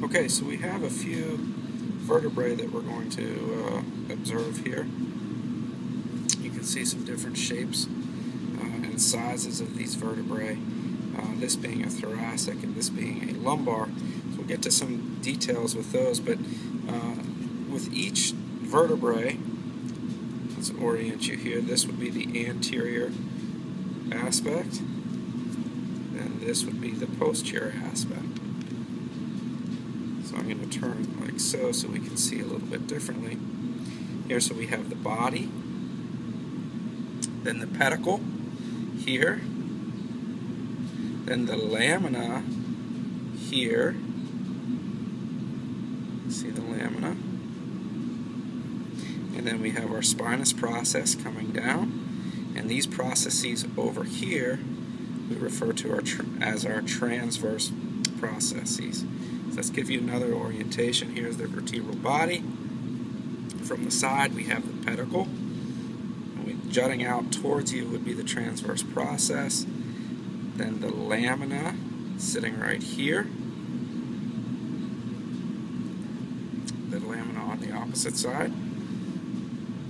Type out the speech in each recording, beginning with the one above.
Okay, so we have a few vertebrae that we're going to observe here. You can see some different shapes and sizes of these vertebrae, this being a thoracic and this being a lumbar. So we'll get to some details with those, but with each vertebrae, let's orient you here, this would be the anterior aspect, and this would be the posterior aspect. So I'm going to turn it like so we can see a little bit differently. Here, so we have the body, then the pedicle here, then the lamina here. See the lamina. And then we have our spinous process coming down. And these processes over here we refer to as our transverse processes. So let's give you another orientation. Here's the vertebral body. From the side we have the pedicle. And jutting out towards you would be the transverse process. Then the lamina sitting right here. The lamina on the opposite side.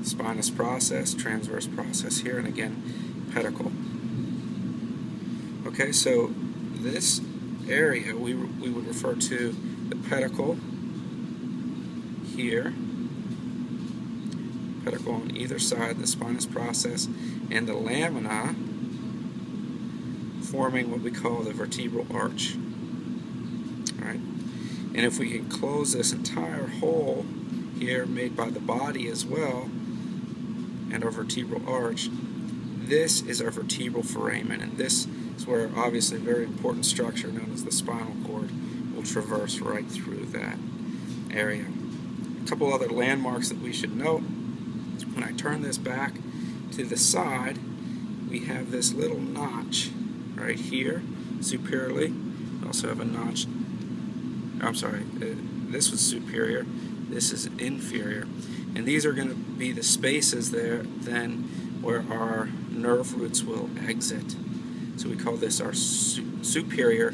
Spinous process, transverse process here, and again, pedicle. Okay, so this area we would refer to the pedicle here, pedicle on either side, the spinous process, and the lamina forming what we call the vertebral arch. All right, and if we can close this entire hole here made by the body as well, and our vertebral arch, this is our vertebral foramen, and this is where obviously a very important structure known as the spinal cord will traverse right through that area. A couple other landmarks that we should note. When I turn this back to the side, we have this little notch right here superiorly. We also have a notch, I'm sorry, this was superior, this is inferior. And these are going to be the spaces there then where our nerve roots will exit. So we call this our superior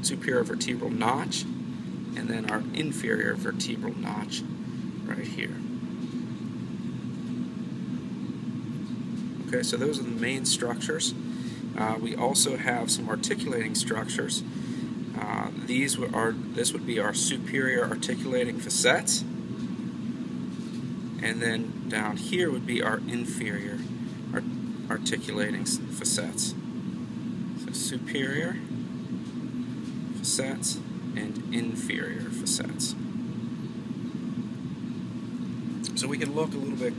vertebral notch, and then our inferior vertebral notch right here. Okay, so those are the main structures. We also have some articulating structures. This would be our superior articulating facets, and then down here would be our inferior articulating facets. So superior facets and inferior facets. So we can look a little bit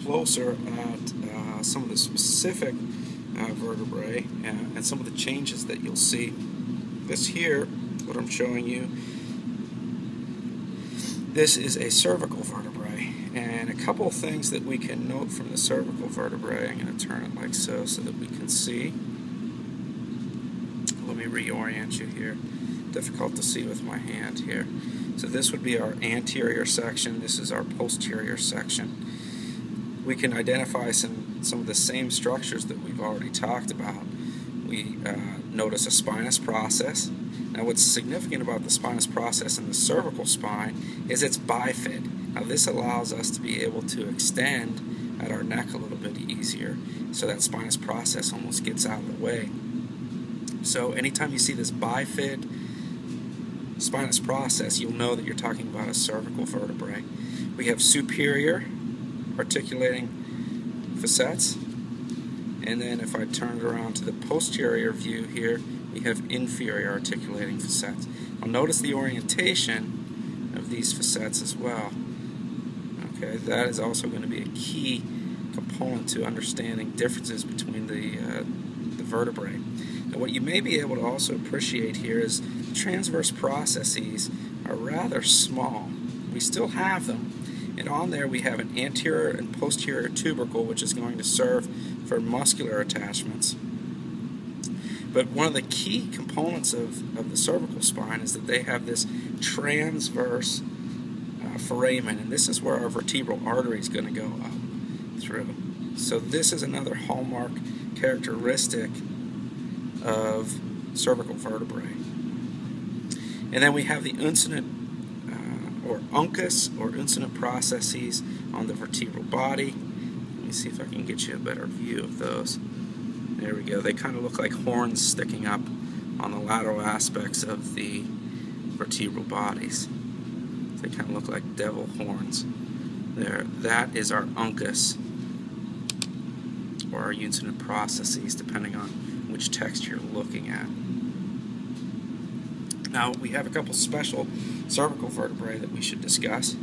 closer at some of the specific vertebrae and some of the changes that you'll see. This here, what I'm showing you, this is a cervical vertebrae, and a couple of things that we can note from the cervical vertebrae. I'm going to turn it like so that we can see. Let me reorient you here. Difficult to see with my hand here. So this would be our anterior section. This is our posterior section. We can identify some of the same structures that we've already talked about. We notice a spinous process. Now what's significant about the spinous process in the cervical spine is it's bifid. Now this allows us to be able to extend at our neck a little bit easier, so that spinous process almost gets out of the way. So anytime you see this bifid spinous process, you'll know that you're talking about a cervical vertebrae. We have superior articulating facets, and then if I turn it around to the posterior view here, we have inferior articulating facets. Now notice the orientation of these facets as well. Okay, that is also going to be a key component to understanding differences between the vertebrae. Now what you may be able to also appreciate here is the transverse processes are rather small. We still have them, and on there we have an anterior and posterior tubercle, which is going to serve for muscular attachments. But one of the key components of the cervical spine is that they have this transverse foramen, and this is where our vertebral artery is going to go up through. So this is another hallmark characteristic of cervical vertebrae. And then we have the uncinate or uncus or uncinate processes on the vertebral body. Let me see if I can get you a better view of those. There we go. They kind of look like horns sticking up on the lateral aspects of the vertebral bodies. They kind of look like devil horns. There, that is our uncus, or our uncinate processes, depending on which text you're looking at. Now, we have a couple special cervical vertebrae that we should discuss.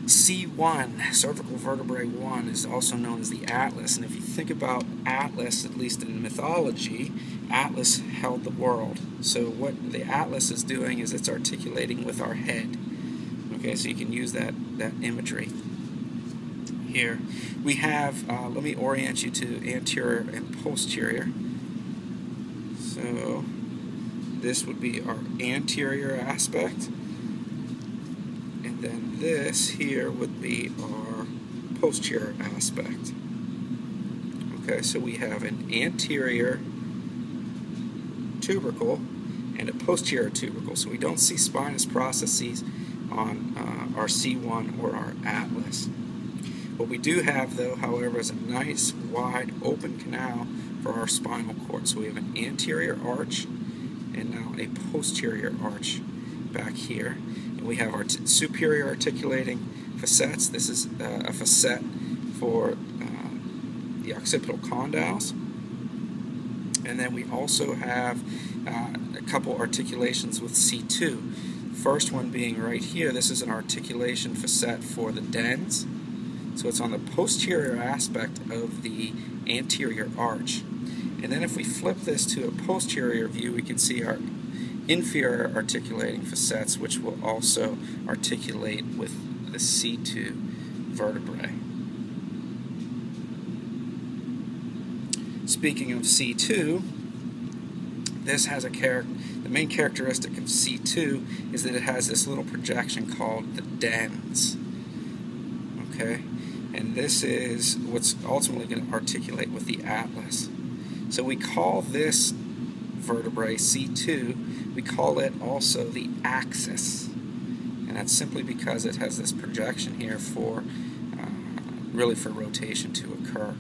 C1, cervical vertebrae 1, is also known as the atlas. And if you think about Atlas, at least in mythology, Atlas held the world. So what the atlas is doing is it's articulating with our head. Okay, so you can use that imagery. Here we have, let me orient you to anterior and posterior. So this would be our anterior aspect, and then this here would be our posterior aspect. Okay, so we have an anterior tubercle and a posterior tubercle. So we don't see spinous processes on our C1 or our atlas. What we do have, though, however, is a nice wide open canal for our spinal cord. So we have an anterior arch and now a posterior arch back here. And we have our superior articulating facets. This is a facet for the occipital condyles. And then we also have a couple articulations with C2. First one being right here. This is an articulation facet for the dens. So it's on the posterior aspect of the anterior arch. And then if we flip this to a posterior view, we can see our inferior articulating facets, which will also articulate with the C2 vertebrae. Speaking of C2, this has the main characteristic of C2 is that it has this little projection called the dens. Okay? And this is what's ultimately going to articulate with the atlas. So we call this vertebrae C2, we call it also the axis. And that's simply because it has this projection here for really for rotation to occur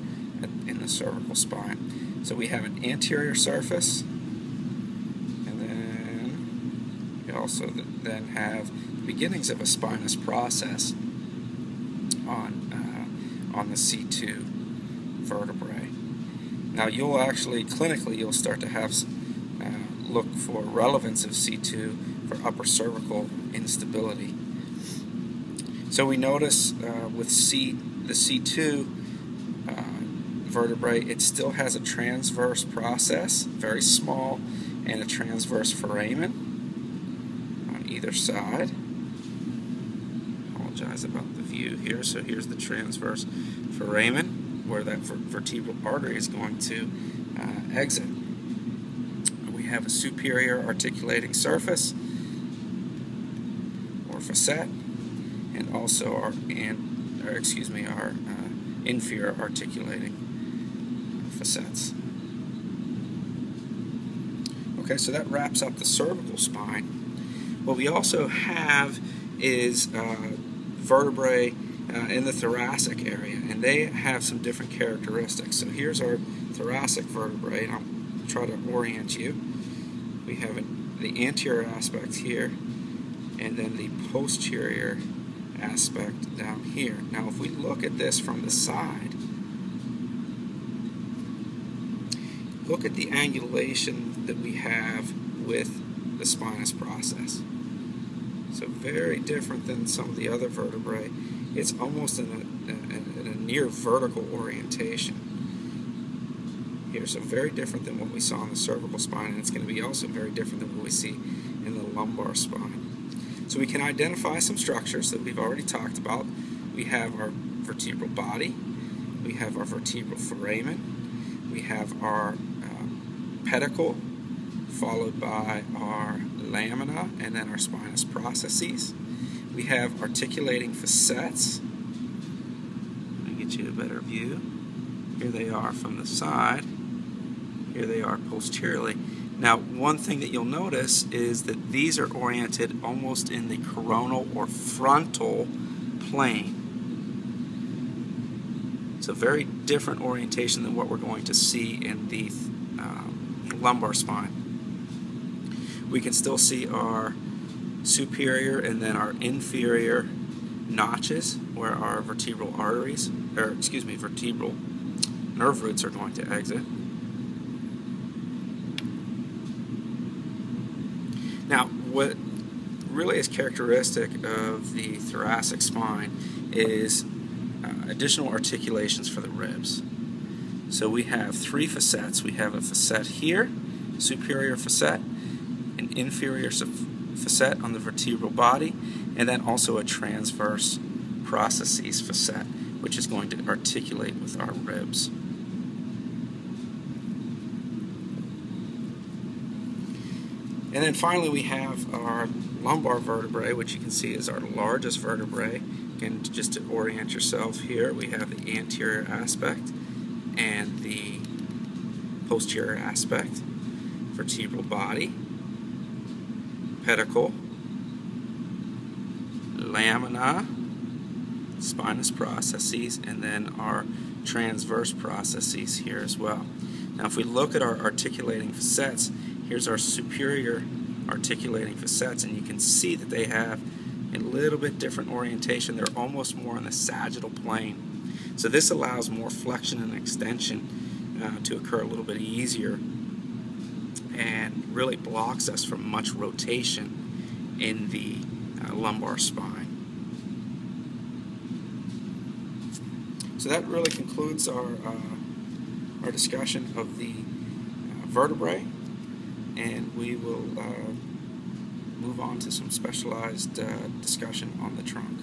in the cervical spine. So we have an anterior surface, and then we also then have the beginnings of a spinous process on the C2 vertebrae. Now you'll actually, clinically, you'll start to have look for relevance of C2 for upper cervical instability. So we notice with the C2 vertebrae, it still has a transverse process, very small, and a transverse foramen on either side. Apologize about the view here. So here's the transverse foramen, where that vertebral artery is going to exit. We have a superior articulating surface, or facet, and also our inferior articulating facets. Okay, so that wraps up the cervical spine. What we also have is vertebrae in the thoracic area, and they have some different characteristics. So here's our thoracic vertebrae, and I'll try to orient you. We have the anterior aspect here, and then the posterior aspect down here. Now if we look at this from the side, look at the angulation that we have with the spinous process. So very different than some of the other vertebrae. It's almost in a near vertical orientation here. So very different than what we saw in the cervical spine, and it's going to be also very different than what we see in the lumbar spine. So we can identify some structures that we've already talked about. We have our vertebral body, we have our vertebral foramen, we have our pedicle, followed by our lamina, and then our spinous processes. We have articulating facets. Let me get you a better view. Here they are from the side. Here they are posteriorly. Now, one thing that you'll notice is that these are oriented almost in the coronal or frontal plane. It's a very different orientation than what we're going to see in the lumbar spine. We can still see our superior and then our inferior notches where our vertebral arteries, or excuse me, vertebral nerve roots are going to exit. Now, what really is characteristic of the thoracic spine is additional articulations for the ribs. So we have three facets. We have a facet here, superior facet, an inferior facet on the vertebral body, and then also a transverse processes facet, which is going to articulate with our ribs. And then finally we have our lumbar vertebrae, which you can see is our largest vertebrae. Again, just to orient yourself here, we have the anterior aspect and the posterior aspect, vertebral body, pedicle, lamina, spinous processes, and then our transverse processes here as well. Now if we look at our articulating facets, here's our superior articulating facets, and you can see that they have a little bit different orientation. They're almost more on the sagittal plane. So this allows more flexion and extension to occur a little bit easier, and really blocks us from much rotation in the lumbar spine. So that really concludes our discussion of the vertebrae, and we will move on to some specialized discussion on the trunk.